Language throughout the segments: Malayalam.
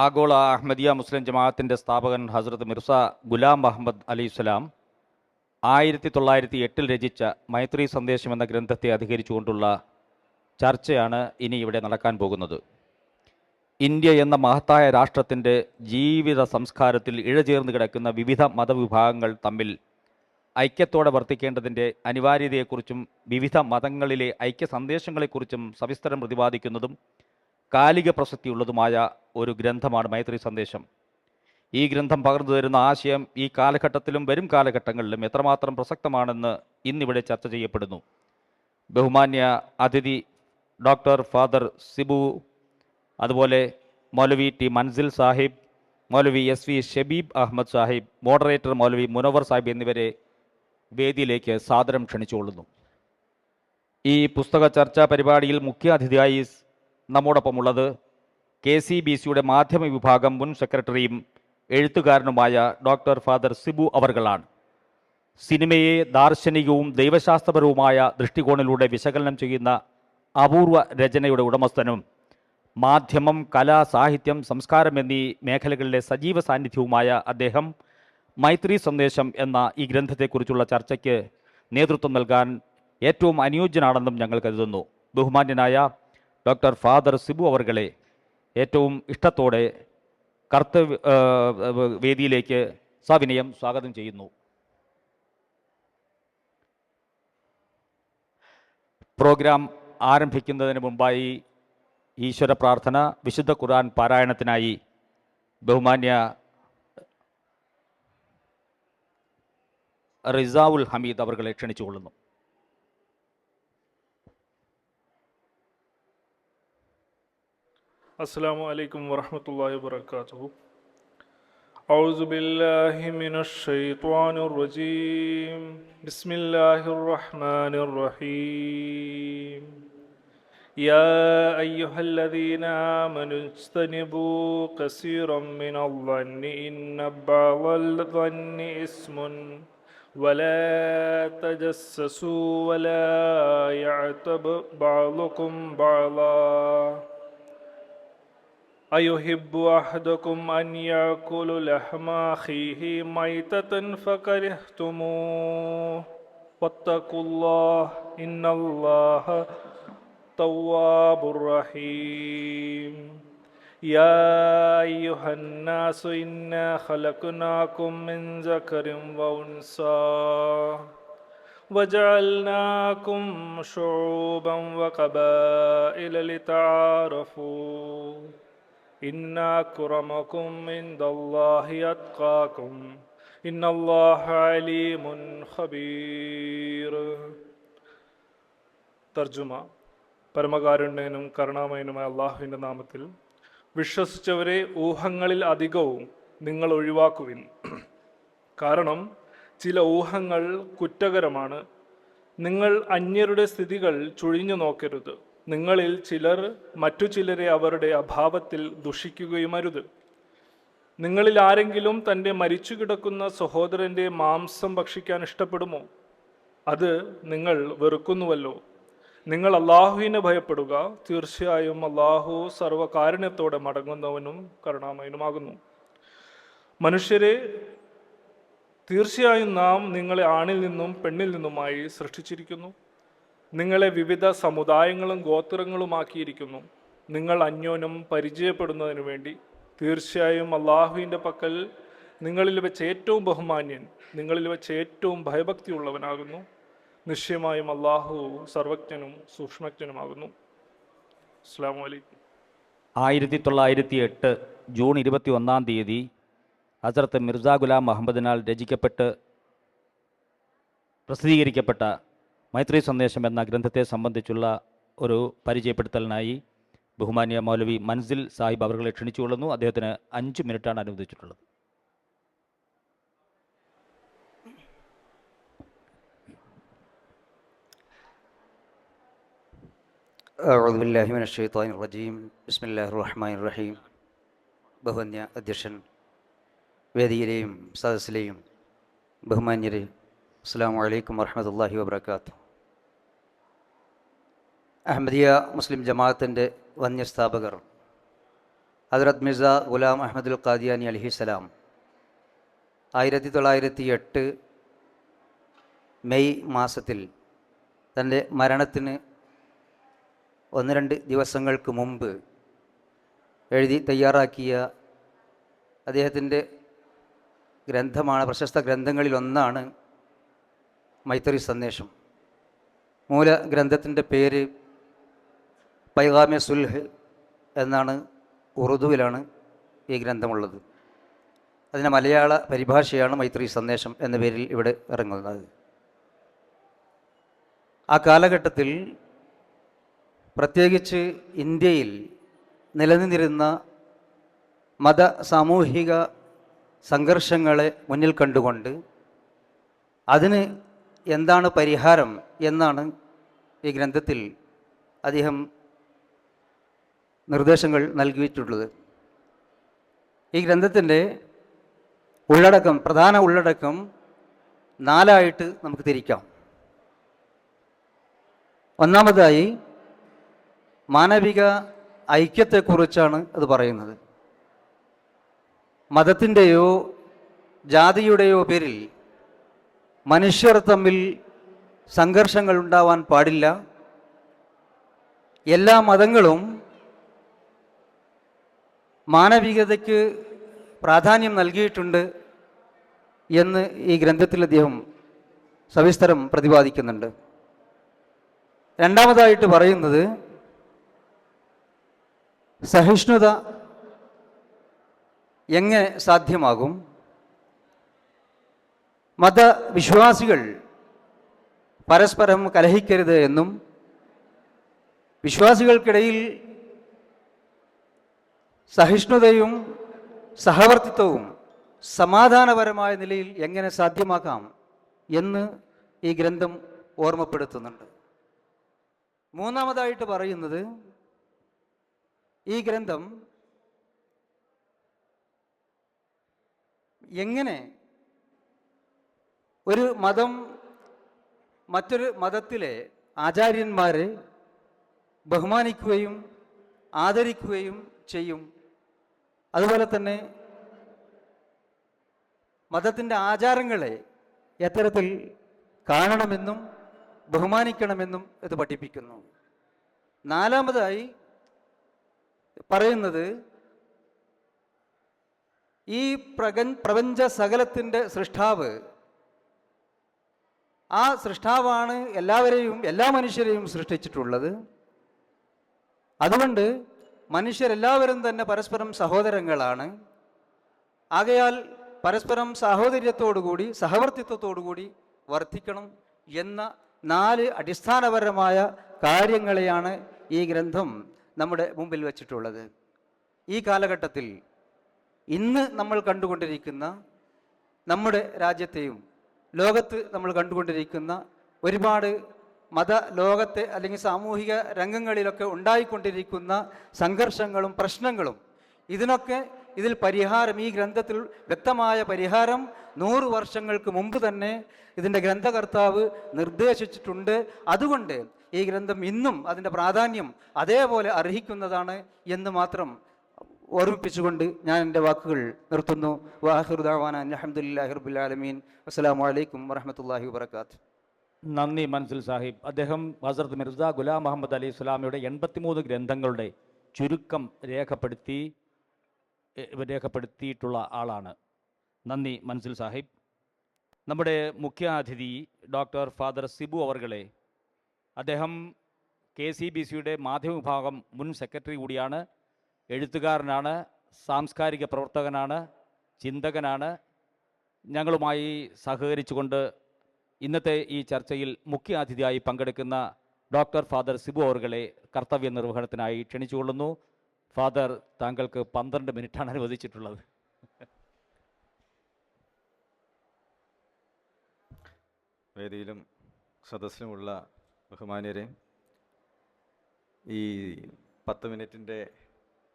ആഗോള അഹമ്മദിയ മുസ്ലിം ജമാഅത്തിൻ്റെ സ്ഥാപകൻ ഹസ്രത്ത് മിർസ ഗുലാം അഹമ്മദ് അലിസ്ലാം 1908 രചിച്ച മൈത്രി സന്ദേശം എന്ന ഗ്രന്ഥത്തെ അധികരിച്ചുകൊണ്ടുള്ള ചർച്ചയാണ് ഇനി ഇവിടെ നടക്കാൻ പോകുന്നത്. ഇന്ത്യ എന്ന മഹത്തായ രാഷ്ട്രത്തിൻ്റെ ജീവിത സംസ്കാരത്തിൽ ഇഴചേർന്ന് കിടക്കുന്ന വിവിധ മതവിഭാഗങ്ങൾ തമ്മിൽ ഐക്യത്തോടെ വർത്തിക്കേണ്ടതിൻ്റെ അനിവാര്യതയെക്കുറിച്ചും വിവിധ മതങ്ങളിലെ ഐക്യ സന്ദേശങ്ങളെക്കുറിച്ചും സവിസ്തരം പ്രതിപാദിക്കുന്നതും കാലിക പ്രസക്തിയുള്ളതുമായ ഒരു ഗ്രന്ഥമാണ് മൈത്രി സന്ദേശം. ഈ ഗ്രന്ഥം പകർന്നു തരുന്ന ആശയം ഈ കാലഘട്ടത്തിലും വരും കാലഘട്ടങ്ങളിലും എത്രമാത്രം പ്രസക്തമാണെന്ന് ഇന്നിവിടെ ചർച്ച ചെയ്യപ്പെടുന്നു. ബഹുമാന്യ അതിഥി ഡോക്ടർ ഫാദർ സിബു, അതുപോലെ മൗലവി ടി മൻസിൽ സാഹിബ്, മൗലവി SV ഷബീബ് അഹമ്മദ് സാഹിബ്, മോഡറേറ്റർ മൗലവി മുനവർ സാഹിബ് എന്നിവരെ വേദിയിലേക്ക് സാദരം ക്ഷണിച്ചുകൊള്ളുന്നു. ഈ പുസ്തക ചർച്ചാ പരിപാടിയിൽ മുഖ്യ അതിഥിയായി നമ്മോടൊപ്പമുള്ളത് KCBCയുടെ മാധ്യമ വിഭാഗം മുൻ സെക്രട്ടറിയും എഴുത്തുകാരനുമായ ഡോക്ടർ ഫാദർ സിബു അവർകളാണ്. സിനിമയെ ദാർശനികവും ദൈവശാസ്ത്രപരവുമായ ദൃഷ്ടികോണിലൂടെ വിശകലനം ചെയ്യുന്ന അപൂർവ രചനയുടെ ഉടമസ്ഥനും മാധ്യമം, കല, സാഹിത്യം, സംസ്കാരം എന്നീ മേഖലകളിലെ സജീവ സാന്നിധ്യവുമായ അദ്ദേഹം മൈത്രി സന്ദേശം എന്ന ഈ ഗ്രന്ഥത്തെക്കുറിച്ചുള്ള ചർച്ചയ്ക്ക് നേതൃത്വം നൽകാൻ ഏറ്റവും അനുയോജ്യനാണെന്നും ഞങ്ങൾ കരുതുന്നു. ബഹുമാന്യനായ ഡോക്ടർ ഫാദർ സിബു അവർകളെ ഏറ്റവും ഇഷ്ടത്തോടെ വേദിയിലേക്ക് സവിനയം സ്വാഗതം ചെയ്യുന്നു. പ്രോഗ്രാം ആരംഭിക്കുന്നതിന് മുമ്പായി ഈശ്വര പ്രാർത്ഥന, വിശുദ്ധ ഖുർആൻ പാരായണത്തിനായി ബഹുമാന്യ റിസാവുൽ ഹമീദ് അവർകളെ ക്ഷണിച്ചുകൊള്ളുന്നു. السلام عليكم ورحمة الله وبركاته. أعوذ بالله من الشيطان الرجيم. بسم الله الرحمن الرحيم. يا أيها الذين آمنوا اجتنبوا كثيرا من الظن إن بعض الظن إثم ولا تجسسوا ولا يعتب بعضكم بعضا أيحب أحدكم أن يأكل لحم أخيه ميتة فكرهتموه واتقوا الله إن الله تواب رحيم. يا أيها الناس إنا خلقناكم من ذكر وأنثى وجعلناكم شعوبا وقبائل لتعارفوا إن أكرمكم عند الله أتقاكم إن الله عليم خبير. തർജുമ. പരമകാരുണ്യനും കരുണാമയനുമായ അള്ളാഹുവിൻ്റെ നാമത്തിൽ. വിശ്വസിച്ചവരെ, ഊഹങ്ങളിൽ അധികവും നിങ്ങൾ ഒഴിവാക്കുവിൻ. കാരണം ചില ഊഹങ്ങൾ കുറ്റകരമാണ്. നിങ്ങൾ അന്യരുടെ സ്ഥിതികൾ ചുഴിഞ്ഞു നോക്കരുത്. നിങ്ങളിൽ ചിലർ മറ്റു ചിലരെ അവരുടെ അഭാവത്തിൽ ദുഷിക്കുകയും അരുത്. നിങ്ങളിൽ ആരെങ്കിലും തൻ്റെ മരിച്ചു കിടക്കുന്ന സഹോദരൻ്റെ മാംസം ഭക്ഷിക്കാൻ ഇഷ്ടപ്പെടുമോ? അത് നിങ്ങൾ വെറുക്കുന്നുവല്ലോ. നിങ്ങൾ അള്ളാഹുവിനെ ഭയപ്പെടുക. തീർച്ചയായും അള്ളാഹു സർവകാരുണ്യത്തോടെ മടങ്ങുന്നവനും കരുണാമയനുമാകുന്നു. മനുഷ്യരെ, തീർച്ചയായും നാം നിങ്ങളെ ആണിൽ നിന്നും പെണ്ണിൽ നിന്നുമായി സൃഷ്ടിച്ചിരിക്കുന്നു. നിങ്ങളെ വിവിധ സമുദായങ്ങളും ഗോത്രങ്ങളുമാക്കിയിരിക്കുന്നു. നിങ്ങൾ അന്യോന്യം പരിചയപ്പെടുന്നതിനു വേണ്ടി. തീർച്ചയായും അള്ളാഹുവിൻ്റെ പക്കൽ നിങ്ങളിൽ വെച്ച് ഏറ്റവും ബഹുമാന്യൻ, നിങ്ങളിൽ വെച്ച് ഏറ്റവും ഭയഭക്തിയുള്ളവനാകുന്നു. നിശ്ചയമായും അള്ളാഹു സർവജ്ഞനും സൂക്ഷ്മജ്ഞനുമാകുന്നു. അസ്സലാമു അലൈക്കും. 1908 ജൂൺ 21 ഹസ്രത്ത് മിർസ ഗുലാം അഹമ്മദിനാൽ പ്രസിദ്ധീകരിക്കപ്പെട്ട മൈത്രി സന്ദേശം എന്ന ഗ്രന്ഥത്തെ സംബന്ധിച്ചുള്ള ഒരു പരിചയപ്പെടുത്തലിനായി ബഹുമാന്യ മൗലവി മൻസിൽ സാഹിബ് അവർകളെ ക്ഷണിച്ചുകൊള്ളുന്നു. അദ്ദേഹത്തിന് 5 മിനിറ്റാണ് അനുവദിച്ചിട്ടുള്ളത്. أعوذ بالله من الشيطان الرجيم. بسم الله الرحمن الرحيم. ബഹുമാന്യ അധ്യക്ഷൻ, വേദിയിലെയും സദസ്സിലെയും ബഹുമാന്യരെ, അസ്സലാമു അലൈക്കും വറഹ്മത്തുള്ളാഹി വബറകാതുഹു. അഹമ്മദിയ മുസ്ലിം ജമാഅത്തിൻ്റെ വന്യസ്ഥാപകർ ഹദ്രത്ത് മിർസ ഗുലാം അഹമ്മദുൽ ഖാദിയാനി അലിഹിസ്സലാം 1908 മെയ് മാസത്തിൽ തൻ്റെ മരണത്തിന് 1-2 ദിവസങ്ങൾക്ക് മുമ്പ് എഴുതി തയ്യാറാക്കിയ അദ്ദേഹത്തിൻ്റെ ഗ്രന്ഥമാണ്, പ്രശസ്ത ഗ്രന്ഥങ്ങളിലൊന്നാണ് മൈത്രി സന്ദേശം. മൂല ഗ്രന്ഥത്തിൻ്റെ പേര് പൈഗാമെ സുൽഹ് എന്നാണ്, ഉറുദുവിലാണ് ഈ ഗ്രന്ഥമുള്ളത്. അതിൻ്റെ മലയാള പരിഭാഷയാണ് മൈത്രി സന്ദേശം എന്ന പേരിൽ ഇവിടെ ഇറങ്ങുന്നത്. ആ കാലഘട്ടത്തിൽ പ്രത്യേകിച്ച് ഇന്ത്യയിൽ നിലനിന്നിരുന്ന മത സാമൂഹിക സംഘർഷങ്ങളെ മുന്നിൽ കണ്ടുകൊണ്ട് അതിന് എന്താണ് പരിഹാരം എന്നാണ് ഈ ഗ്രന്ഥത്തിൽ അദ്ദേഹം നിർദ്ദേശങ്ങൾ നൽകിയിട്ടുള്ളത്. ഈ ഗ്രന്ഥത്തിൻ്റെ ഉള്ളടക്കം, പ്രധാന ഉള്ളടക്കം 4 നമുക്ക് തിരിക്കാം. ഒന്നാമതായി മാനവിക ഐക്യത്തെക്കുറിച്ചാണ് അത് പറയുന്നത്. മതത്തിൻ്റെയോ ജാതിയുടെയോ പേരിൽ മനുഷ്യർ തമ്മിൽ സംഘർഷങ്ങൾ ഉണ്ടാവാൻ പാടില്ല. എല്ലാ മതങ്ങളും മാനവികതയ്ക്ക് പ്രാധാന്യം നൽകിയിട്ടുണ്ട് എന്ന് ഈ ഗ്രന്ഥത്തിൽ അദ്ദേഹം സവിസ്തരം പ്രതിപാദിക്കുന്നുണ്ട്. രണ്ടാമതായിട്ട് പറയുന്നത് സഹിഷ്ണുത എങ്ങനെ സാധ്യമാകും, മതവിശ്വാസികൾ പരസ്പരം കലഹിക്കരുത് എന്നും വിശ്വാസികൾക്കിടയിൽ സഹിഷ്ണുതയും സഹവർത്തിത്വവും സമാധാനപരമായ നിലയിൽ എങ്ങനെ സാധ്യമാക്കാം എന്ന് ഈ ഗ്രന്ഥം ഓർമ്മപ്പെടുത്തുന്നുണ്ട്. മൂന്നാമതായിട്ട് പറയുന്നത് ഈ ഗ്രന്ഥം എങ്ങനെ ഒരു മതം മറ്റൊരു മതത്തിലെ ആചാര്യന്മാരെ ബഹുമാനിക്കുകയും ആദരിക്കുകയും ചെയ്യും. അതുപോലെ തന്നെ മതത്തിൻ്റെ ആചാരങ്ങളെ എത്തരത്തിൽ കാണണമെന്നും ബഹുമാനിക്കണമെന്നും ഇത് പഠിപ്പിക്കുന്നു. നാലാമതായി പറയുന്നത് ഈ പ്രപഞ്ച സകലത്തിൻ്റെ സൃഷ്ടാവ്, ആ സൃഷ്ടാവാണ് എല്ലാ മനുഷ്യരെയും സൃഷ്ടിച്ചിട്ടുള്ളത്. അതുകൊണ്ട് മനുഷ്യരെല്ലാവരും തന്നെ പരസ്പരം സഹോദരങ്ങളാണ്. ആകയാൽ പരസ്പരം സാഹോദര്യത്തോടുകൂടി സഹവർത്തിത്വത്തോടുകൂടി വർദ്ധിക്കണം എന്ന 4 അടിസ്ഥാനപരമായ കാര്യങ്ങളെയാണ് ഈ ഗ്രന്ഥം നമ്മുടെ മുമ്പിൽ വച്ചിട്ടുള്ളത്. ഈ കാലഘട്ടത്തിൽ ഇന്ന് നമ്മൾ കണ്ടുകൊണ്ടിരിക്കുന്ന നമ്മുടെ രാജ്യത്തെയും ലോകത്ത് നമ്മൾ കണ്ടുകൊണ്ടിരിക്കുന്ന ഒരുപാട് ലോകത്തെ അല്ലെങ്കിൽ സാമൂഹിക രംഗങ്ങളിലൊക്കെ ഉണ്ടായിക്കൊണ്ടിരിക്കുന്ന സംഘർഷങ്ങളും പ്രശ്നങ്ങളും ഇതിൽ പരിഹാരം, ഈ ഗ്രന്ഥത്തിൽ വ്യക്തമായ പരിഹാരം 100 വർഷങ്ങൾക്ക് മുമ്പ് തന്നെ ഇതിൻ്റെ ഗ്രന്ഥകർത്താവ് നിർദ്ദേശിച്ചിട്ടുണ്ട്. അതുകൊണ്ട് ഈ ഗ്രന്ഥം ഇന്നും അതിൻ്റെ പ്രാധാന്യം അതേപോലെ അർഹിക്കുന്നതാണ് എന്ന് മാത്രം ഓർമ്മിപ്പിച്ചുകൊണ്ട് ഞാൻ എൻ്റെ വാക്കുകൾ നിർത്തുന്നു. വആഖിറു ദഅവാന അൽഹംദുലില്ലാഹി റബ്ബിൽ ആലമീൻ. അസ്സലാമു അലൈക്കും വറഹ്മത്തുള്ളാഹി വബറകാതുഹു. നന്ദി മൻസിൽ സാഹിബ്. അദ്ദേഹം ഹസ്രത്ത് മിർസ ഗുലാം മുഹമ്മദ് അലി ഇസ്ലാമിയുടെ 83 ഗ്രന്ഥങ്ങളുടെ ചുരുക്കം രേഖപ്പെടുത്തിയിട്ടുള്ള ആളാണ്. നന്ദി മൻസിൽ സാഹിബ്. നമ്മുടെ മുഖ്യ അതിഥി ഡോക്ടർ ഫാദർ സിബു അവർകളെ, അദ്ദേഹം KCBCയുടെ മാധ്യമ വിഭാഗം മുൻ സെക്രട്ടറി കൂടിയാണ്, എഴുത്തുകാരനാണ്, സാംസ്കാരിക പ്രവർത്തകനാണ്, ചിന്തകനാണ്. ഞങ്ങളുമായി സഹകരിച്ചുകൊണ്ട് ഇന്നത്തെ ഈ ചർച്ചയിൽ മുഖ്യ അതിഥിയായി പങ്കെടുക്കുന്ന ഡോക്ടർ ഫാദർ സിബു അവർകളെ കർത്തവ്യ നിർവഹണത്തിനായി ക്ഷണിച്ചുകൊള്ളുന്നു. ഫാദർ, താങ്കൾക്ക് 12 മിനിറ്റാണ് അനുവദിച്ചിട്ടുള്ളത്. വേദിയിലും സദസ്സിലുമുള്ള ബഹുമാന്യരെ, ഈ 10 മിനിറ്റിൻ്റെ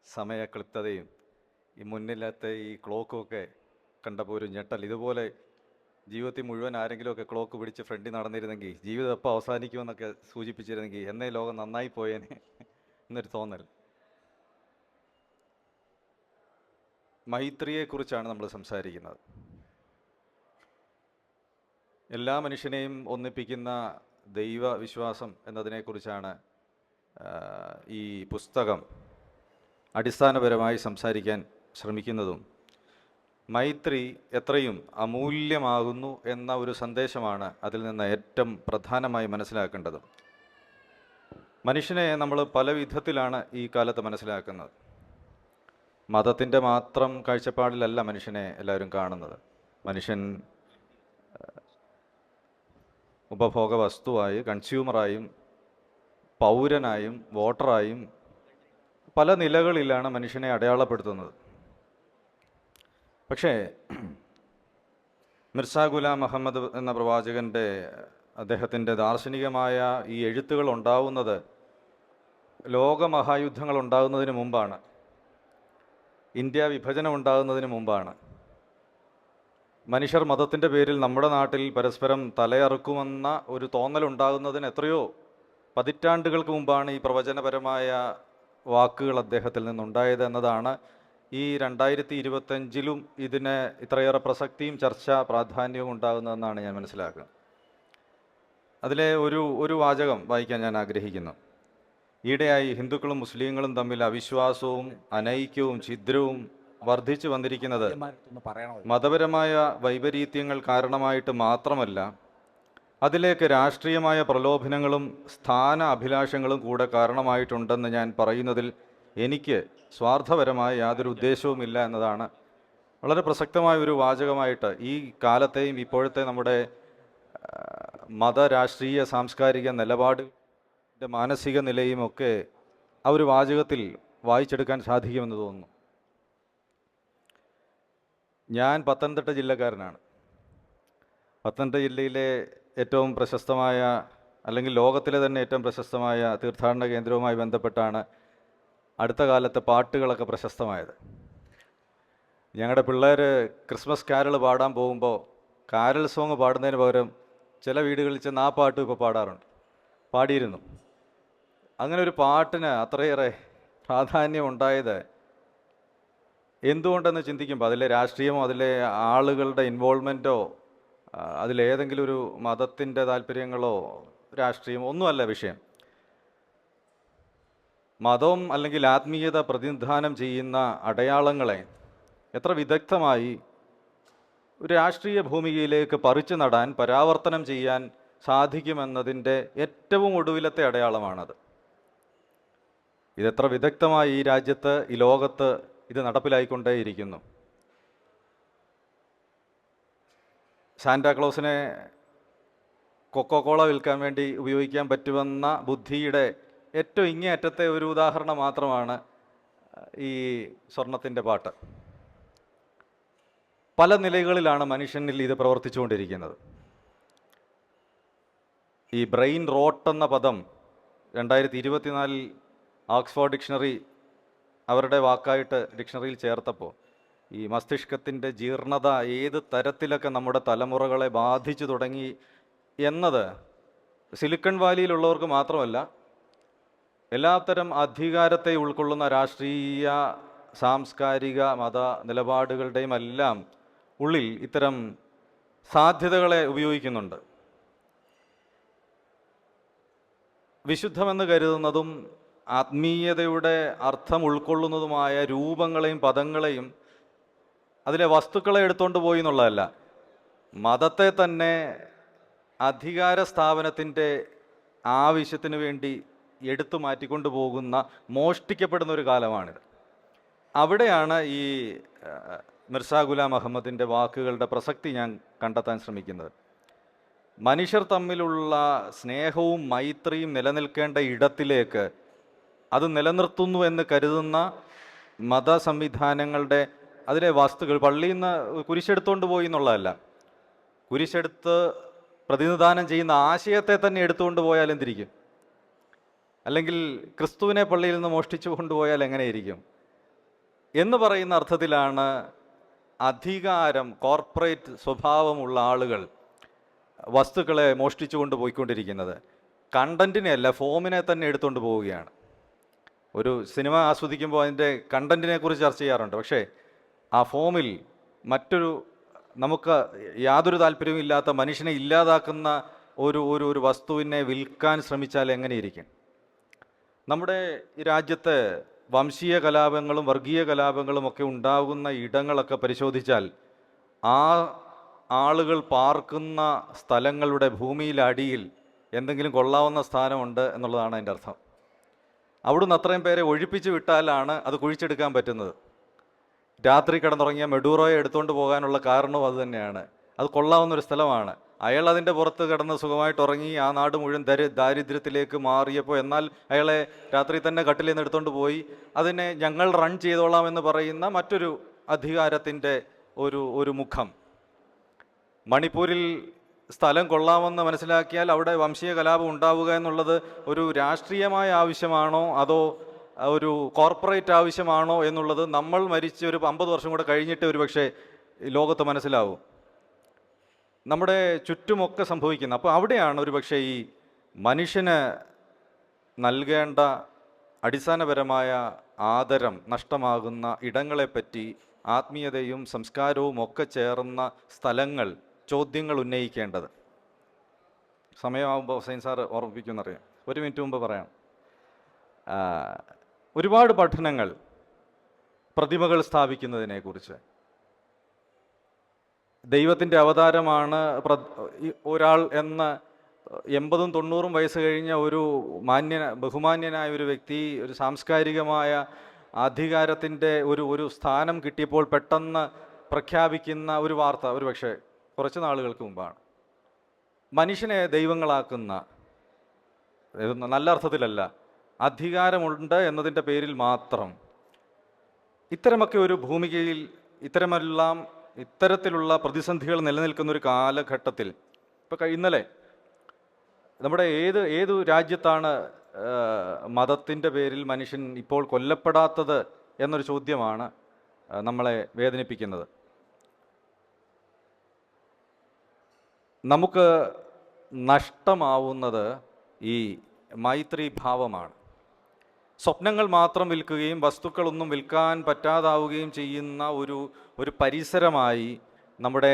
സമയക്ലിപ്തതയും ഈ മുന്നിലത്തെ ഈ ക്ലോക്കുമൊക്കെ കണ്ടപ്പോൾ ഒരു ഞെട്ടൽ. ഇതുപോലെ ജീവിതത്തിൽ മുഴുവൻ ആരെങ്കിലുമൊക്കെ ക്ലോക്ക് പിടിച്ച് ഫ്രണ്ടിൽ നടന്നിരുന്നെങ്കിൽ, ജീവിതം എപ്പോൾ അവസാനിക്കുമെന്നൊക്കെ സൂചിപ്പിച്ചിരുന്നെങ്കിൽ എന്നേ ലോകം നന്നായി പോയേനെ എന്നൊരു തോന്നൽ. മൈത്രിയെക്കുറിച്ചാണ് നമ്മൾ സംസാരിക്കുന്നത്. എല്ലാ മനുഷ്യനെയും ഒന്നിപ്പിക്കുന്ന ദൈവവിശ്വാസം എന്നതിനെക്കുറിച്ചാണ് ഈ പുസ്തകം അടിസ്ഥാനപരമായി സംസാരിക്കാൻ ശ്രമിക്കുന്നതും. മൈത്രി എത്രയും അമൂല്യമാകുന്നു എന്ന ഒരു സന്ദേശമാണ് അതിൽ നിന്ന് ഏറ്റവും പ്രധാനമായി മനസ്സിലാക്കേണ്ടത്. മനുഷ്യനെ നമ്മൾ പല വിധത്തിലാണ് ഈ കാലത്ത് മനസ്സിലാക്കുന്നത്. മതത്തിൻ്റെ മാത്രം കാഴ്ചപ്പാടിലല്ല മനുഷ്യനെ എല്ലാവരും കാണുന്നത്. മനുഷ്യൻ ഉപഭോഗ വസ്തുവായി, കൺസ്യൂമറായും, പൗരനായും, വോട്ടറായും പല നിലകളിലാണ് മനുഷ്യനെ അടയാളപ്പെടുത്തുന്നത്. പക്ഷേ മിർസാ ഗുലാം മുഹമ്മദ് എന്ന പ്രവാചകൻ്റെ അദ്ദേഹത്തിൻ്റെ ദാർശനികമായ ഈ എഴുത്തുകൾ ഉണ്ടാവുന്നത് ലോകമഹായുദ്ധങ്ങൾ ഉണ്ടാകുന്നതിന് മുമ്പാണ്, ഇന്ത്യ വിഭജനം ഉണ്ടാകുന്നതിന് മുമ്പാണ്. മനുഷ്യർ മതത്തിൻ്റെ പേരിൽ നമ്മുടെ നാട്ടിൽ പരസ്പരം തലയറുക്കുമെന്ന ഒരു തോന്നലുണ്ടാകുന്നതിന് എത്രയോ പതിറ്റാണ്ടുകൾക്ക് മുമ്പാണ് ഈ പ്രവചനപരമായ വാക്കുകൾ അദ്ദേഹത്തിൽ നിന്നുണ്ടായത് എന്നതാണ് ഈ 2025 ഇതിന് ഇത്രയേറെ പ്രസക്തിയും ചർച്ചാ പ്രാധാന്യവും ഉണ്ടാകുന്നതെന്നാണ് ഞാൻ മനസ്സിലാക്കുന്നത്. അതിലെ ഒരു വാചകം വായിക്കാൻ ഞാൻ ആഗ്രഹിക്കുന്നു. ഈയിടെയായി ഹിന്ദുക്കളും മുസ്ലിങ്ങളും തമ്മിൽ അവിശ്വാസവും അനൈക്യവും ഛിദ്രവും വർദ്ധിച്ചു വന്നിരിക്കുന്നത് മതപരമായ വൈപരീത്യങ്ങൾ കാരണമായിട്ട് മാത്രമല്ല, അതിലേക്ക് രാഷ്ട്രീയമായ പ്രലോഭനങ്ങളും സ്ഥാന അഭിലാഷങ്ങളും കൂടെ കാരണമായിട്ടുണ്ടെന്ന് ഞാൻ പറയുന്നതിൽ എനിക്ക് സ്വാർത്ഥപരമായ യാതൊരു ഉദ്ദേശവുമില്ല എന്നതാണ് വളരെ പ്രസക്തമായ ഒരു വാചകമായിട്ട് ഈ കാലത്തെയും ഇപ്പോഴത്തെ നമ്മുടെ മതരാഷ്ട്രീയ സാംസ്കാരിക നിലപാടിൻ്റെ മാനസിക നിലയും ഒക്കെ ആ ഒരു വാചകത്തിൽ വായിച്ചെടുക്കാൻ സാധിക്കുമെന്ന് തോന്നുന്നു. ഞാൻ പത്തനംതിട്ട ജില്ലക്കാരനാണ്. പത്തനംതിട്ട ജില്ലയിലെ ഏറ്റവും പ്രശസ്തമായ, അല്ലെങ്കിൽ ലോകത്തിലെ തന്നെ ഏറ്റവും പ്രശസ്തമായ തീർത്ഥാടന കേന്ദ്രവുമായി ബന്ധപ്പെട്ടാണ് അടുത്ത കാലത്ത് പാട്ടുകളൊക്കെ പ്രശസ്തമായത്. ഞങ്ങളുടെ പിള്ളേർ ക്രിസ്മസ് കാരൾ പാടാൻ പോകുമ്പോൾ കാരൽ സോങ് പാടുന്നതിന് പകരം ചില വീടുകളിൽ ചെന്ന് ആ പാട്ടും ഇപ്പോൾ പാടിയിരുന്നു. അങ്ങനെ ഒരു പാട്ടിന് അത്രയേറെ പ്രാധാന്യം ഉണ്ടായത് എന്തുകൊണ്ടെന്ന് ചിന്തിക്കുമ്പോൾ അതിലെ രാഷ്ട്രീയമോ അതിലെ ആളുകളുടെ ഇൻവോൾവ്മെൻറ്റോ അതിലേതെങ്കിലും ഒരു മതത്തിൻ്റെ താല്പര്യങ്ങളോ രാഷ്ട്രീയമോ ഒന്നുമല്ല വിഷയം. മതം അല്ലെങ്കിൽ ആത്മീയത പ്രതിനിധാനം ചെയ്യുന്ന അടയാളങ്ങളെ എത്ര വിദഗ്ധമായി ഒരു രാഷ്ട്രീയ ഭൂമികയിലേക്ക് പറിച്ചു നടാൻ, പരാവർത്തനം ചെയ്യാൻ സാധിക്കുമെന്നതിൻ്റെ ഏറ്റവും ഒടുവിലത്തെ അടയാളമാണത്. ഇതെത്ര വിദഗ്ധമായി ഈ രാജ്യത്ത്, ഈ ലോകത്ത് ഇത് നടപ്പിലായിക്കൊണ്ടേയിരിക്കുന്നു. സാന്റാക്ലോസിനെ കൊക്കോകോള വിൽക്കാൻ വേണ്ടി ഉപയോഗിക്കാൻ പറ്റുമെന്ന ബുദ്ധിയുടെ ഏറ്റവും ഇങ്ങേയറ്റത്തെ ഒരു ഉദാഹരണം മാത്രമാണ് ഈ സ്വർണത്തിൻ്റെ പാട്ട്. പല നിലകളിലാണ് മനുഷ്യനിൽ ഇത് പ്രവർത്തിച്ചുകൊണ്ടിരിക്കുന്നത്. ഈ ബ്രെയിൻ റോട്ട് എന്ന പദം 2024 ഓക്സ്ഫോർഡ് ഡിക്ഷണറി അവരുടെ വാക്കായിട്ട് ഡിക്ഷണറിയിൽ ചേർത്തപ്പോൾ ഈ മസ്തിഷ്കത്തിൻ്റെ ജീർണത ഏത് തരത്തിലൊക്കെ നമ്മുടെ തലമുറകളെ ബാധിച്ചു തുടങ്ങി എന്നത് സിലിക്കൺ വാലിയിലുള്ളവർക്ക് മാത്രമല്ല, എല്ലാത്തരം അധികാരത്തെ ഉൾക്കൊള്ളുന്ന രാഷ്ട്രീയ, സാംസ്കാരിക, മത നിലപാടുകളുടെയും എല്ലാം ഉള്ളിൽ ഇത്തരം സാധ്യതകളെ ഉപയോഗിക്കുന്നുണ്ട്. വിശുദ്ധമെന്ന് കരുതുന്നതും ആത്മീയതയുടെ അർത്ഥം ഉൾക്കൊള്ളുന്നതുമായ രൂപങ്ങളെയും പദങ്ങളെയും അതിലെ വസ്തുക്കളെ എടുത്തുകൊണ്ട് പോയി എന്നുള്ളതല്ല, മതത്തെ തന്നെ അധികാര സ്ഥാപനത്തിൻ്റെ ആവശ്യത്തിന് വേണ്ടി എടുത്തു മാറ്റിക്കൊണ്ടു പോകുന്ന, മോഷ്ടിക്കപ്പെടുന്ന ഒരു കാലമാണിത്. അവിടെയാണ് ഈ മിർസാ ഗുലാം മുഹമ്മദിൻ്റെ വാക്കുകളുടെ പ്രസക്തി ഞാൻ കണ്ടെത്താൻ ശ്രമിക്കുന്നത്. മനുഷ്യർ തമ്മിലുള്ള സ്നേഹവും മൈത്രിയും നിലനിൽക്കേണ്ട ഇടത്തിലേക്ക് അത് നിലനിർത്തുന്നു എന്ന് കരുതുന്ന മത സംവിധാനങ്ങളുടെ അതിലെ വസ്തുക്കൾ, പള്ളിയിൽ നിന്ന് കുരിശെടുത്തുകൊണ്ട് പോയി എന്നുള്ളതല്ല, കുരിശെടുത്ത് പ്രതിനിധാനം ചെയ്യുന്ന ആശയത്തെ തന്നെ എടുത്തുകൊണ്ട് പോയാൽ എന്തിരിക്കും? അല്ലെങ്കിൽ ക്രിസ്തുവിനെ പള്ളിയിൽ നിന്ന് മോഷ്ടിച്ചു കൊണ്ടുപോയാൽ എങ്ങനെയിരിക്കും എന്ന് പറയുന്ന അർത്ഥത്തിലാണ് അധികാരം, കോർപ്പറേറ്റ് സ്വഭാവമുള്ള ആളുകൾ വസ്തുക്കളെ മോഷ്ടിച്ചു കൊണ്ടുപോയിക്കൊണ്ടിരിക്കുന്നത്. കണ്ടന്റിനെയല്ല, ഫോമിനെ തന്നെ എടുത്തുകൊണ്ട് പോവുകയാണ്. ഒരു സിനിമ ആസ്വദിക്കുമ്പോൾ അതിൻ്റെ കണ്ടന്റിനെ കുറിച്ച് ചർച്ച ചെയ്യാറുണ്ട്, പക്ഷേ ആ ഫോമിൽ മറ്റൊരു നമുക്ക് യാതൊരു താല്പര്യവും ഇല്ലാത്ത മനുഷ്യനെ ഇല്ലാതാക്കുന്ന ഒരു ഒരു ഒരു വസ്തുവിനെ വിൽക്കാൻ ശ്രമിച്ചാൽ എങ്ങനെയിരിക്കും? നമ്മുടെ ഈ രാജ്യത്ത് വംശീയ കലാപങ്ങളും വർഗീയ കലാപങ്ങളും ഒക്കെ ഉണ്ടാകുന്ന ഇടങ്ങളൊക്കെ പരിശോധിച്ചാൽ ആ ആളുകൾ പാർക്കുന്ന സ്ഥലങ്ങളുടെ ഭൂമിയിലെ അടിയിൽ എന്തെങ്കിലും കൊള്ളാവുന്ന സ്ഥാനമുണ്ട് എന്നുള്ളതാണ് അതിൻ്റെ അർത്ഥം. അവിടുന്ന് അത്രയും പേരെ ഒഴിപ്പിച്ച് വിട്ടാലാണ് അത് കുഴിച്ചെടുക്കാൻ പറ്റുന്നത്. രാത്രി കിടന്നുറങ്ങിയ മെഡൂറോയെ എടുത്തുകൊണ്ട് പോകാനുള്ള കാരണവും അതുതന്നെയാണ്. അത് കൊള്ളാവുന്നൊരു സ്ഥലമാണ്. അയാൾ അതിൻ്റെ പുറത്ത് കിടന്ന് സുഖമായിട്ട് ഉറങ്ങി ആ നാട് മുഴുവൻ ദാരിദ്ര്യത്തിലേക്ക് മാറിയപ്പോൾ എന്നാൽ അയാളെ രാത്രി തന്നെ കട്ടിലിൽ നിന്ന് എടുത്തുകൊണ്ട് പോയി അതിനെ ഞങ്ങൾ റൺ ചെയ്തോളാം എന്ന് പറയുന്ന മറ്റൊരു അധികാരത്തിൻ്റെ ഒരു മുഖം. മണിപ്പൂരിൽ സ്ഥലം കൊള്ളാമെന്ന് മനസ്സിലാക്കിയാൽ അവിടെ വംശീയ കലാപം ഉണ്ടാവുക എന്നുള്ളത് ഒരു രാഷ്ട്രീയമായ ആവശ്യമാണോ അതോ ഒരു കോർപ്പറേറ്റ് ആവശ്യമാണോ എന്നുള്ളത് നമ്മൾ മരിച്ച് ഒരു 50 വർഷം കൂടെ കഴിഞ്ഞിട്ട് ഒരു പക്ഷേ ലോകത്ത് മനസ്സിലാവും. നമ്മുടെ ചുറ്റുമൊക്കെ സംഭവിക്കുന്നത്. അപ്പോൾ അവിടെയാണ് ഒരു പക്ഷേ ഈ മനുഷ്യന് നൽകേണ്ട അടിസ്ഥാനപരമായ ആദരം നഷ്ടമാകുന്ന ഇടങ്ങളെപ്പറ്റി ആത്മീയതയും സംസ്കാരവും ഒക്കെ ചേർന്ന സ്ഥലങ്ങൾ ചോദ്യങ്ങൾ ഉന്നയിക്കേണ്ടത്. സമയമാകുമ്പോൾ ഹുസൈൻ സാർ ഓർമ്മിപ്പിക്കുമെന്നറിയാം. 1 മിനിറ്റ് മുമ്പ് പറയാം. ഒരുപാട് പഠനങ്ങൾ പ്രതിമകൾ സ്ഥാപിക്കുന്നതിനെക്കുറിച്ച്, ദൈവത്തിൻ്റെ അവതാരമാണ് ഒരാൾ എന്ന 80ഉം 90ഉം വയസ്സ് കഴിഞ്ഞ ഒരു ബഹുമാന്യനായ ഒരു വ്യക്തി ഒരു സാംസ്കാരികമായ അധികാരത്തിൻ്റെ ഒരു സ്ഥാനം കിട്ടിയപ്പോൾ പെട്ടെന്ന് പ്രഖ്യാപിക്കുന്ന ഒരു വാർത്ത ഒരു പക്ഷേ കുറച്ച് നാളുകൾക്ക് മുമ്പാണ്. മനുഷ്യനെ ദൈവങ്ങളാക്കുന്ന, നല്ല അർത്ഥത്തിലല്ല, അധികാരമുണ്ട് എന്നതിൻ്റെ പേരിൽ മാത്രം ഇത്തരമൊക്കെ ഒരു ഭൂമികയിൽ ഇത്തരത്തിലുള്ള പ്രതിസന്ധികൾ നിലനിൽക്കുന്ന ഒരു കാലഘട്ടത്തിൽ ഇപ്പോൾ ഇന്നലെ നമ്മുടെ ഏതു രാജ്യത്താണ് മതത്തിൻ്റെ പേരിൽ മനുഷ്യൻ ഇപ്പോൾ കൊല്ലപ്പെടാത്തത് എന്നൊരു ചോദ്യമാണ് നമ്മളെ വേദനിപ്പിക്കുന്നത്. നമുക്ക് നഷ്ടമാവുന്നത് ഈ മൈത്രി ഭാവമാണ്. സ്വപ്നങ്ങൾ മാത്രം വിൽക്കുകയും വസ്തുക്കളൊന്നും വിൽക്കാൻ പറ്റാതാവുകയും ചെയ്യുന്ന ഒരു പരിസരമായി നമ്മുടെ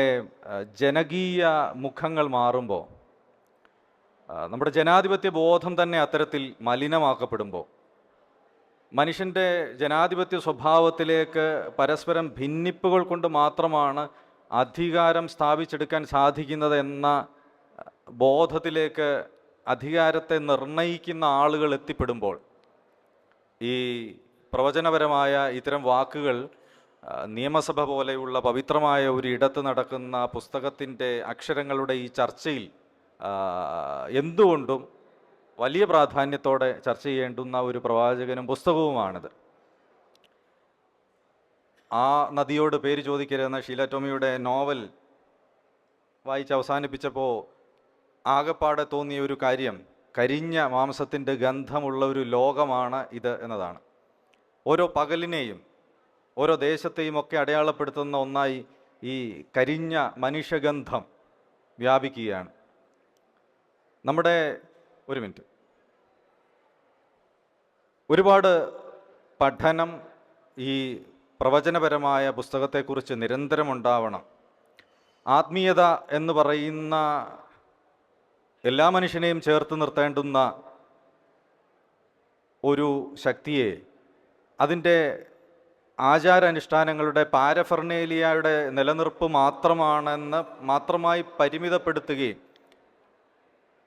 ജനകീയ മുഖങ്ങൾ മാറുമ്പോൾ, നമ്മുടെ ജനാധിപത്യ ബോധം തന്നെ അത്തരത്തിൽ മലിനമാക്കപ്പെടുമ്പോൾ, മനുഷ്യൻ്റെ ജനാധിപത്യ സ്വഭാവത്തിലേക്ക് പരസ്പരം ഭിന്നിപ്പുകൾ കൊണ്ട് മാത്രമാണ് അധികാരം സ്ഥാപിച്ചെടുക്കാൻ സാധിക്കുന്നത് എന്ന ബോധത്തിലേക്ക് അധികാരത്തെ നിർണയിക്കുന്ന ആളുകൾ എത്തിപ്പെടുമ്പോൾ ഈ പ്രവചനപരമായ ഇത്തരം വാക്കുകൾ നിയമസഭ പോലെയുള്ള പവിത്രമായ ഒരു ഇടത്ത് നടക്കുന്ന പുസ്തകത്തിൻ്റെ അക്ഷരങ്ങളുടെ ഈ ചർച്ചയിൽ എന്തുകൊണ്ടും വലിയ പ്രാധാന്യത്തോടെ ചർച്ച ചെയ്യേണ്ടുന്ന ഒരു പ്രവാചകനും പുസ്തകവുമാണിത്. ആ നദിയോട് പേര് ചോദിക്കരുതെന്ന ഷീല ടോമിയുടെ നോവൽ വായിച്ച് അവസാനിപ്പിച്ചപ്പോൾ ആകെപ്പാടെ തോന്നിയ ഒരു കാര്യം, കരിഞ്ഞ മാംസത്തിൻ്റെ ഗന്ധമുള്ള ഒരു ലോകമാണ് ഇത് എന്നതാണ്. ഓരോ പകലിനെയും ഓരോ ദേശത്തെയും ഒക്കെ അടയാളപ്പെടുത്തുന്ന ഒന്നായി ഈ കരിഞ്ഞ മനുഷ്യഗന്ധം വ്യാപിക്കുകയാണ്. നമ്മുടെ ഒരു മിനിറ്റ്, ഒരുപാട് പഠനം ഈ പ്രവചനപരമായ പുസ്തകത്തെക്കുറിച്ച് നിരന്തരം ഉണ്ടാവണം. ആത്മീയത എന്ന് പറയുന്ന എല്ലാ മനുഷ്യനെയും ചേർത്ത് നിർത്തേണ്ടുന്ന ഒരു ശക്തിയെ അതിൻ്റെ ആചാരാനുഷ്ഠാനങ്ങളുടെ പാരഫെർനേലിയയുടെ നിലനിർപ്പ് മാത്രമായി പരിമിതപ്പെടുത്തുകയും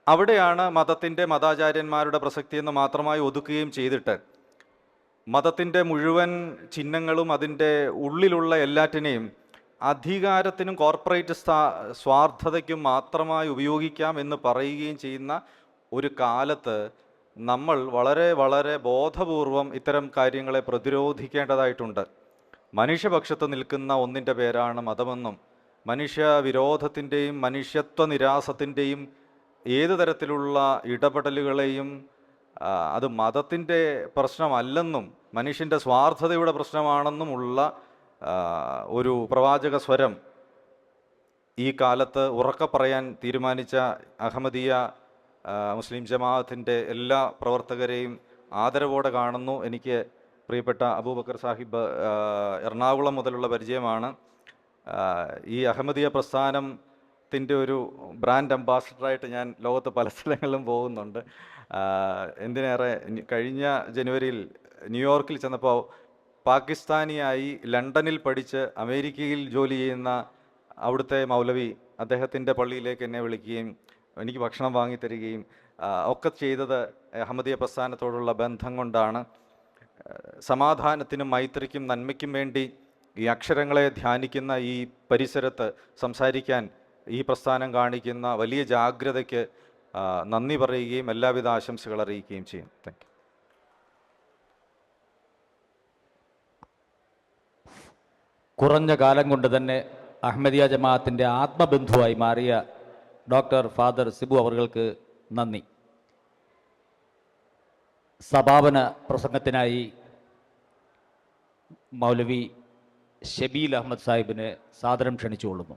അവിടെയാണ് മതത്തിൻ്റെ മതാചാര്യന്മാരുടെ പ്രസക്തിയെന്ന് മാത്രമായി ഒതുക്കുകയും ചെയ്തിട്ട് മതത്തിൻ്റെ മുഴുവൻ ചിഹ്നങ്ങളും അതിൻ്റെ ഉള്ളിലുള്ള എല്ലാറ്റിനെയും അധികാരത്തിനും കോർപ്പറേറ്റ് സ്വാർത്ഥതയ്ക്കും മാത്രമായി ഉപയോഗിക്കാം എന്ന് പറയുകയും ചെയ്യുന്ന ഒരു കാലത്ത് നമ്മൾ വളരെ വളരെ ബോധപൂർവം ഇത്തരം കാര്യങ്ങളെ പ്രതിരോധിക്കേണ്ടതായിട്ടുണ്ട്. മനുഷ്യപക്ഷത്ത് നിൽക്കുന്ന ഒന്നിൻ്റെ പേരാണ് മതമെന്നും മനുഷ്യ വിരോധത്തിൻ്റെയും മനുഷ്യത്വ നിരാസത്തിൻ്റെയും ഏത് തരത്തിലുള്ള ഇടപെടലുകളെയും അത് മതത്തിൻ്റെ പ്രശ്നമല്ലെന്നും മനുഷ്യൻ്റെ സ്വാർത്ഥതയുടെ പ്രശ്നമാണെന്നുമുള്ള ഒരു പ്രവാചക സ്വരം ഈ കാലത്ത് ഉറക്കെ പറയാൻ തീരുമാനിച്ച അഹമ്മദിയ മുസ്ലിം ജമാഅത്തിൻ്റെ എല്ലാ പ്രവർത്തകരെയും ആദരവോടെ കാണുന്നു. എനിക്ക് പ്രിയപ്പെട്ട അബൂബക്കർ സാഹിബ് എറണാകുളം മുതലുള്ള പരിചയമാണ്. ഈ അഹമ്മദിയ പ്രസ്ഥാനത്തിൻ്റെ ഒരു ബ്രാൻഡ് അംബാസഡറായിട്ട് ഞാൻ ലോകത്ത് പല സ്ഥലങ്ങളിലും പോകുന്നുണ്ട്. എന്തിനേറെ കഴിഞ്ഞ ജനുവരിയിൽ ന്യൂയോർക്കിൽ ചെന്നപ്പോൾ പാകിസ്ഥാനിയായി ലണ്ടനിൽ പഠിച്ച് അമേരിക്കയിൽ ജോലി ചെയ്യുന്ന അവിടുത്തെ മൗലവി അദ്ദേഹത്തിൻ്റെ പള്ളിയിലേക്ക് എന്നെ വിളിക്കുകയും എനിക്ക് ഭക്ഷണം വാങ്ങിത്തരികയും ഒക്കെ ചെയ്തത് അഹമ്മദിയ പ്രസ്ഥാനത്തോടുള്ള ബന്ധം കൊണ്ടാണ്. സമാധാനത്തിനും മൈത്രിക്കും നന്മയ്ക്കും വേണ്ടി ഈ അക്ഷരങ്ങളെ ധ്യാനിക്കുന്ന ഈ പരിസരത്ത് സംസാരിക്കാൻ ഈ പ്രസ്ഥാനം കാണിക്കുന്ന വലിയ ജാഗ്രതയ്ക്ക് നന്ദി പറയുകയും എല്ലാവിധ ആശംസകൾ അറിയിക്കുകയും ചെയ്യും. Thank you. കുറഞ്ഞ കാലം കൊണ്ട് തന്നെ അഹമ്മദിയ ജമാഅത്തിൻ്റെ ആത്മബന്ധുവായി മാറിയ ഡോക്ടർ ഫാദർ സിബു അവർക്ക് നന്ദി. സമാപന പ്രസംഗത്തിനായി മൗലവി ഷബീൽ അഹമ്മദ് സാഹിബിനെ സാദരം ക്ഷണിച്ചുകൊള്ളുന്നു.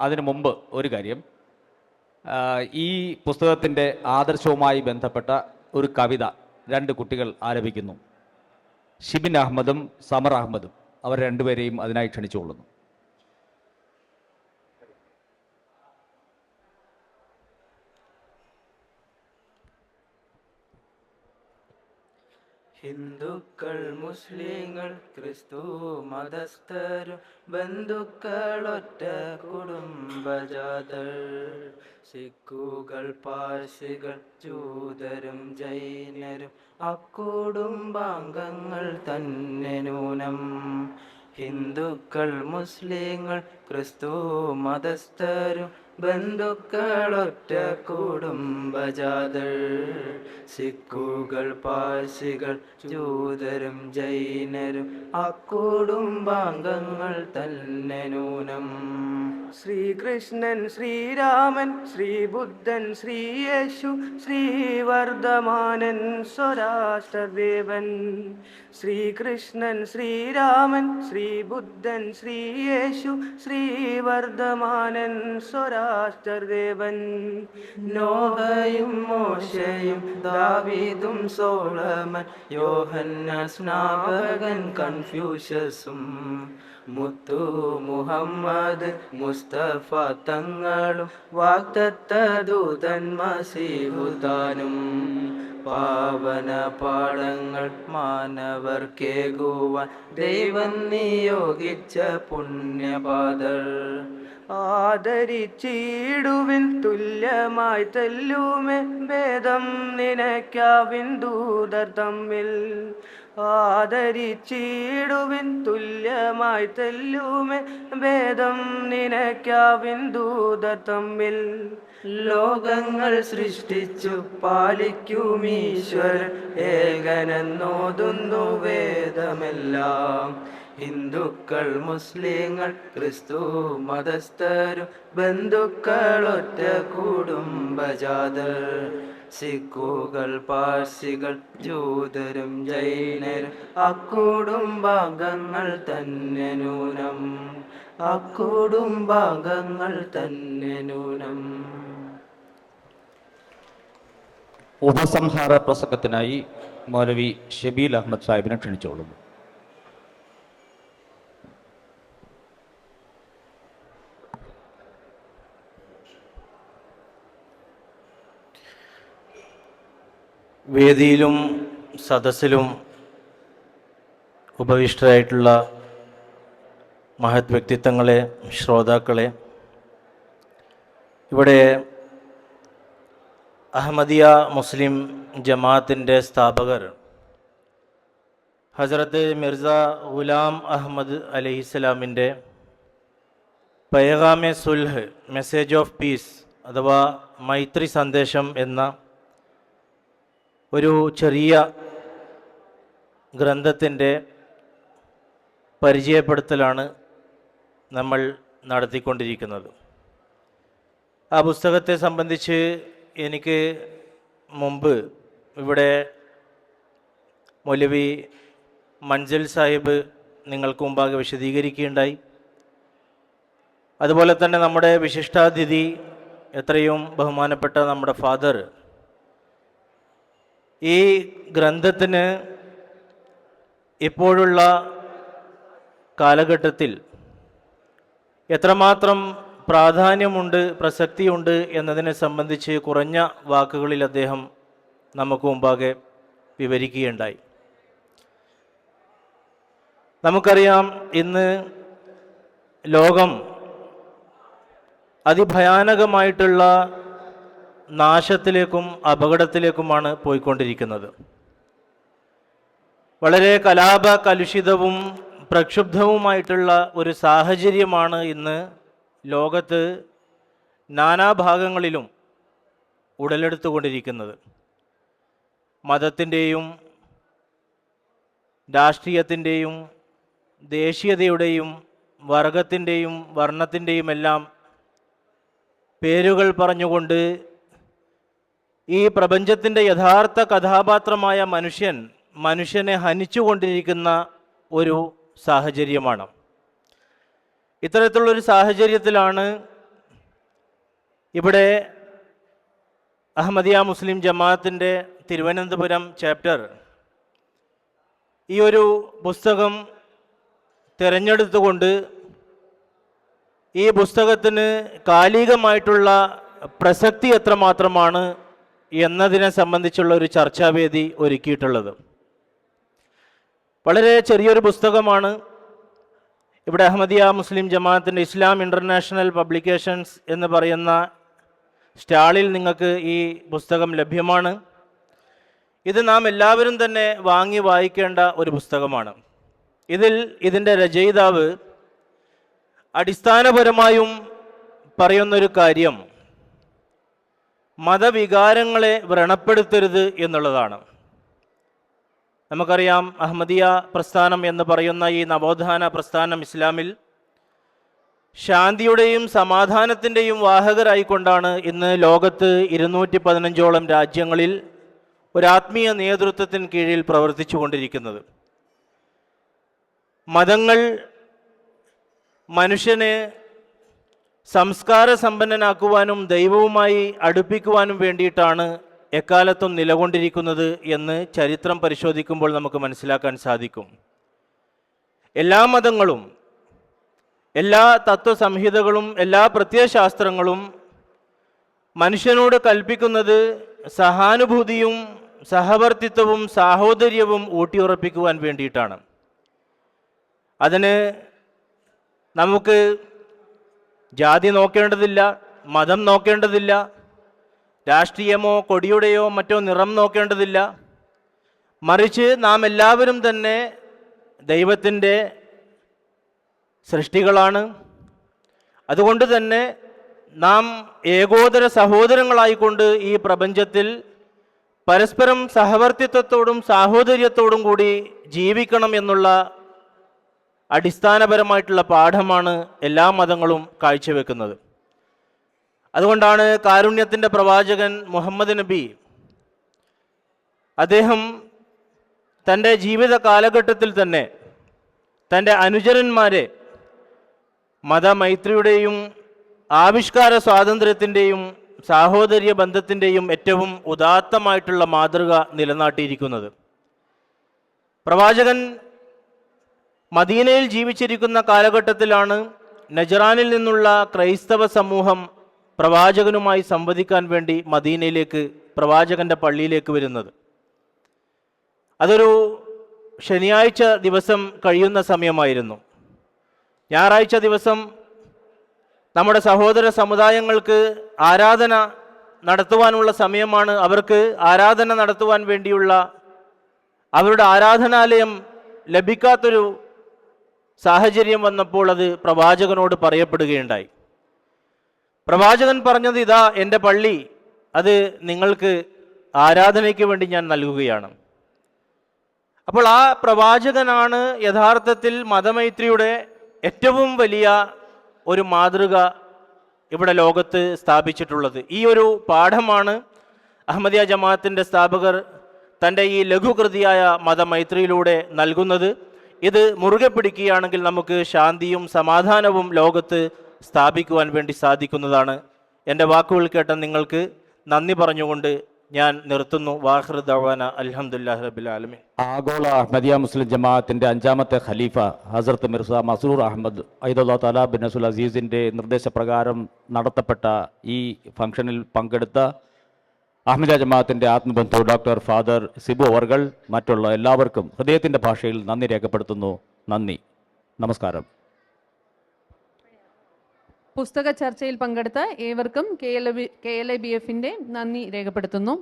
അതിനു മുമ്പ് ഒരു കാര്യം, ഈ പുസ്തകത്തിൻ്റെ ആദർശവുമായി ബന്ധപ്പെട്ട ഒരു കവിത 2 കുട്ടികൾ ആലപിക്കുന്നു. ഷിബിൻ അഹമ്മദും സമർ അഹമ്മദും, അവർ രണ്ടുപേരെയും അതിനായി ക്ഷണിച്ചുകൊള്ളുന്നു. ഹിന്ദുക്കൾ, മുസ്ലിങ്ങൾ, ക്രിസ്തു മതസ്ഥരും ബന്ധുക്കളൊറ്റ കുടുംബജാതർ. സിഖുകൾ, പാഴ്സികൾ, ജൂതരും ജൈനരും അക്കുടുംബാംഗങ്ങൾ തന്നെ നൂനം. ഹിന്ദുക്കൾ, മുസ്ലിങ്ങൾ, ക്രിസ്തു മതസ്ഥരും ബന്ധുക്കളൊറ്റ കുടുംബജാതർ. സിഖുകൾ, പാഴ്സികൾ, ജൂതരും ജൈനരും അക്കുടുംബാംഗങ്ങൾ തന്നെ നൂനം. ശ്രീകൃഷ്ണൻ, ശ്രീരാമൻ, ശ്രീബുദ്ധൻ, ശ്രീയേശു, ശ്രീവർദ്ധമാനൻ, സ്വരാഷ്ട്രദേവൻ. ശ്രീകൃഷ്ണൻ, ശ്രീരാമൻ, ശ്രീബുദ്ധൻ, ശ്രീയേശു, ശ്രീവർദ്ധമാനൻ, സ്വരാഷ്ട്രദേവൻ. നോഹയും മോശയും ദാവീദും സോളമൻ, യോഹന്നാൻ സ്നാപകൻ, കൺഫ്യൂഷ്യസും, മുത്തു മുഹമ്മദ് മുസ്തഫ തങ്ങളും വാഗ്ദത്ത ദൂതൻ മസീഹുദാനും. പാവന പാഠങ്ങൾ മാനവർക്കേകുവാൻ ദൈവം നിയോഗിച്ച പുണ്യപാതർ. ആദരിച്ചിടുവിൻ തുല്യമായി തല്ലുമേ ഭേദം നിനക്കാവിൻ ദൂതർ തമ്മിൽ. ആദരിച്ചിടുവിൻ തുല്യമായി തല്ലുമേ ഭേദം നിനക്കാവിൻ ദൂതർ തമ്മിൽ. ലോകങ്ങൾ സൃഷ്ടിച്ചു പാലിക്കുമീശ്വരൻ ഏകനെന്നോതുന്നു വേദമെല്ലാം. ഹിന്ദുക്കൾ, മുസ്ലിങ്ങൾ, ക്രിസ്തു മതസ്ഥരും ബന്ധുക്കളൊറ്റ കുടുംബജാതർ. സിഖുകൾ, പാഴ്സികൾ, ജൂതരും ജൈനരും അക്കുടുംബാംഗങ്ങൾ തന്നെ നൂനം. അക്കുടുംബാംഗങ്ങൾ തന്നെ നൂനം. ഉപസംഹാര പ്രസംഗത്തിനായി മൗലവി ഷബീൽ അഹമ്മദ് സാഹിബിനെ ക്ഷണിച്ചുകൊള്ളുന്നു. വേദിയിലും സദസ്സിലും ഉപവിഷ്ടരായിട്ടുള്ള മഹത് വ്യക്തിത്വങ്ങളെ, ശ്രോതാക്കളെ, ഇവിടെ അഹമ്മദിയ മുസ്ലിം ജമാഅത്തിൻ്റെ സ്ഥാപകർ ഹസ്രത്ത് മിർസ ഗുലാം അഹമ്മദ് അലൈഹിസ്സലാമിൻ്റെ Paighame Sulh, message of peace അഥവാ മൈത്രി സന്ദേശം എന്ന ഒരു ചെറിയ ഗ്രന്ഥത്തിൻ്റെ പരിചയപ്പെടുത്തലാണ് നമ്മൾ നടത്തിക്കൊണ്ടിരിക്കുന്നത്. ആ പുസ്തകത്തെ സംബന്ധിച്ച് എനിക്ക് മുമ്പ് ഇവിടെ മൗലവി മൻസിൽ സാഹിബ് നിങ്ങൾക്ക് മുമ്പാകെ വിശദീകരിക്കുകയുണ്ടായി. അതുപോലെ തന്നെ നമ്മുടെ വിശിഷ്ടാതിഥി, എത്രയും ബഹുമാനപ്പെട്ട നമ്മുടെ ഫാദർ, ഈ ഗ്രന്ഥത്തിന് ഇപ്പോഴുള്ള കാലഘട്ടത്തിൽ എത്രമാത്രം പ്രാധാന്യമുണ്ട്, പ്രസക്തിയുണ്ട് എന്നതിനെ സംബന്ധിച്ച് കുറഞ്ഞ വാക്കുകളിൽ അദ്ദേഹം നമുക്ക് മുമ്പാകെ വിവരിക്കുകയുണ്ടായി. നമുക്കറിയാം, ഇന്ന് ലോകം അതിഭയാനകമായിട്ടുള്ള നാശത്തിലേക്കും അപകടത്തിലേക്കുമാണ് പോയിക്കൊണ്ടിരിക്കുന്നത്. വളരെ കലാപകലുഷിതവും പ്രക്ഷുബ്ധവുമായിട്ടുള്ള ഒരു സാഹചര്യമാണ് ഇന്ന് ലോകത്ത് നാനാഭാഗങ്ങളിലും ഉടലെടുത്തുകൊണ്ടിരിക്കുന്നത്. മതത്തിൻ്റെയും രാഷ്ട്രീയത്തിൻ്റെയും ദേശീയതയുടെയും വർഗത്തിൻ്റെയും വർണ്ണത്തിൻ്റെയും എല്ലാം പേരുകൾ പറഞ്ഞുകൊണ്ട് ഈ പ്രപഞ്ചത്തിൻ്റെ യഥാർത്ഥ കഥാപാത്രമായ മനുഷ്യനെ ഹനിച്ചുകൊണ്ടിരിക്കുന്ന ഒരു സാഹചര്യമാണ്. ഇത്തരത്തിലുള്ളൊരു സാഹചര്യത്തിലാണ് ഇവിടെ അഹമ്മദിയ മുസ്ലിം ജമാഅത്തിൻ്റെ തിരുവനന്തപുരം ചാപ്റ്റർ ഈ ഒരു പുസ്തകം തിരഞ്ഞെടുത്തുകൊണ്ട് ഈ പുസ്തകത്തിന് കാലികമായിട്ടുള്ള പ്രസക്തി എത്രമാത്രമാണ് എന്നതിനെ സംബന്ധിച്ചുള്ള ഒരു ചർച്ചാവേദി ഒരുക്കിയിട്ടുള്ളത്. വളരെ ചെറിയൊരു പുസ്തകമാണ്. ഇവിടെ അഹമ്മദിയ മുസ്ലിം ജമാഅത്തിൻ്റെ ഇസ്ലാം ഇൻ്റർനാഷണൽ പബ്ലിക്കേഷൻസ് എന്ന് പറയുന്ന സ്റ്റാളിൽ നിങ്ങൾക്ക് ഈ പുസ്തകം ലഭ്യമാണ്. ഇത് നാം എല്ലാവരും തന്നെ വാങ്ങി വായിക്കേണ്ട ഒരു പുസ്തകമാണ്. ഇതിൻ്റെ രചയിതാവ് അടിസ്ഥാനപരമായും പറയുന്നൊരു കാര്യം മതവികാരങ്ങളെ വ്രണപ്പെടുത്തരുത് എന്നുള്ളതാണ്. നമുക്കറിയാം, അഹമ്മദിയ പ്രസ്ഥാനം എന്ന് പറയുന്ന ഈ നവോത്ഥാന പ്രസ്ഥാനം ഇസ്ലാമിൽ ശാന്തിയുടെയും സമാധാനത്തിൻ്റെയും വാഹകരായിക്കൊണ്ടാണ് ഇന്ന് ലോകത്ത് 215ഓളം രാജ്യങ്ങളിൽ ഒരു ആത്മീയ നേതൃത്വത്തിന് കീഴിൽ പ്രവർത്തിച്ചു കൊണ്ടിരിക്കുന്നത്. മതങ്ങൾ മനുഷ്യനെ സംസ്കാര സമ്പന്നനാക്കുവാനും ദൈവവുമായി അടുപ്പിക്കുവാനും വേണ്ടിയിട്ടാണ് എക്കാലത്തും നിലകൊണ്ടിരിക്കുന്നത് എന്ന് ചരിത്രം പരിശോധിക്കുമ്പോൾ നമുക്ക് മനസ്സിലാക്കാൻ സാധിക്കും. എല്ലാ മതങ്ങളും, എല്ലാ തത്വസംഹിതകളും, എല്ലാ പ്രത്യയശാസ്ത്രങ്ങളും മനുഷ്യനോട് കൽപ്പിക്കുന്നത് സഹാനുഭൂതിയും സഹവർത്തിത്വവും സാഹോദര്യവും ഊട്ടിയുറപ്പിക്കുവാൻ വേണ്ടിയിട്ടാണ്. അതിന് നമുക്ക് ജാതി നോക്കേണ്ടതില്ല, മതം നോക്കേണ്ടതില്ല, രാഷ്ട്രീയമോ കൊടിയുടെയോ മറ്റോ നിറം നോക്കേണ്ടതില്ല. മറിച്ച് നാം എല്ലാവരും തന്നെ ദൈവത്തിൻ്റെ സൃഷ്ടികളാണ്. അതുകൊണ്ട് തന്നെ നാം ഏകോദര സഹോദരങ്ങളായിക്കൊണ്ട് ഈ പ്രപഞ്ചത്തിൽ പരസ്പരം സഹവർത്തിത്വത്തോടും സാഹോദര്യത്തോടും കൂടി ജീവിക്കണം എന്നുള്ള അടിസ്ഥാനപരമായിട്ടുള്ള പാഠമാണ് എല്ലാ മതങ്ങളും കാഴ്ചവെക്കുന്നത്. അതുകൊണ്ടാണ് കാരുണ്യത്തിൻ്റെ പ്രവാചകൻ മുഹമ്മദ് നബി അദ്ദേഹം തൻ്റെ ജീവിത കാലഘട്ടത്തിൽ തന്നെ തൻ്റെ അനുചരന്മാരെ മതമൈത്രിയുടെയും ആവിഷ്കാര സ്വാതന്ത്ര്യത്തിൻ്റെയും സാഹോദര്യ ബന്ധത്തിൻ്റെയും ഏറ്റവും ഉദാത്തമായിട്ടുള്ള മാതൃക നിലനാട്ടിയിരിക്കുന്നത്. പ്രവാചകൻ മദീനയിൽ ജീവിച്ചിരിക്കുന്ന കാലഘട്ടത്തിലാണ് നജറാനിൽ നിന്നുള്ള ക്രൈസ്തവ സമൂഹം പ്രവാചകനുമായി സംവദിക്കാൻ വേണ്ടി മദീനയിലേക്ക്, പ്രവാചകൻ്റെ പള്ളിയിലേക്ക് വരുന്നത്. അതൊരു ശനിയാഴ്ച ദിവസം കഴിയുന്ന സമയമായിരുന്നു. ഞായറാഴ്ച ദിവസം നമ്മുടെ സഹോദര സമുദായങ്ങൾക്ക് ആരാധന നടത്തുവാനുള്ള സമയമാണ്. അവർക്ക് ആരാധന നടത്തുവാൻ വേണ്ടിയുള്ള അവരുടെ ആരാധനാലയം ലഭിക്കാത്തൊരു സാഹചര്യം വന്നപ്പോൾ അത് പ്രവാചകനോട് പറയപ്പെടുകയുണ്ടായി. പ്രവാചകൻ പറഞ്ഞത്, ഇതാ എൻ്റെ പള്ളി, അത് നിങ്ങൾക്ക് ആരാധനയ്ക്ക് വേണ്ടി ഞാൻ നൽകുകയാണ്. അപ്പോൾ ആ പ്രവാചകനാണ് യഥാർത്ഥത്തിൽ മതമൈത്രിയുടെ ഏറ്റവും വലിയ ഒരു മാതൃക ഇവിടെ ലോകത്ത് സ്ഥാപിച്ചിട്ടുള്ളത്. ഈ ഒരു പാഠമാണ് അഹമ്മദിയ ജമാഅത്തിൻ്റെ സ്ഥാപകർ തൻ്റെ ഈ ലഘുകൃതിയായ മതമൈത്രിയിലൂടെ നൽകുന്നത്. ഇത് മുറുകെ പിടിക്കുകയാണെങ്കിൽ നമുക്ക് ശാന്തിയും സമാധാനവും ലോകത്ത് സ്ഥാപിക്കുവാൻ വേണ്ടി സാധിക്കുന്നതാണ്. എൻ്റെ വാക്കുകൾ കേട്ട നിങ്ങൾക്ക് നന്ദി പറഞ്ഞുകൊണ്ട് ഞാൻ നിർത്തുന്നു. വാഹിർ ദഅവാന അൽഹംദുലില്ലാഹി റബ്ബിൽ ആലമീൻ. ആഗോള അഹമ്മദിയ മുസ്ലിം ജമാഅത്തിൻ്റെ 5ാമത്തെ ഖലീഫ ഹസരത്ത് മിർസ മസ്റൂർ അഹമ്മദ് അയ്ദുല്ലാ തആല ബിൻ നസുൽ അസീസിൻ്റെ നിർദ്ദേശപ്രകാരം നടത്തപ്പെട്ട ഈ ഫംഗ്ഷനിൽ പങ്കെടുത്ത അഹമ്മദിയ ജമാഅത്തിൻ്റെ ആത്മബന്ധു ഡോക്ടർ ഫാദർ സിബു അവർകൾ മറ്റുള്ള എല്ലാവർക്കും ഹൃദയത്തിൻ്റെ ഭാഷയിൽ നന്ദി രേഖപ്പെടുത്തുന്നു. നന്ദി, നമസ്കാരം. പുസ്തക ചർച്ചയിൽ പങ്കെടുത്ത ഏവർക്കും KLIBF നന്ദി രേഖപ്പെടുത്തുന്നു.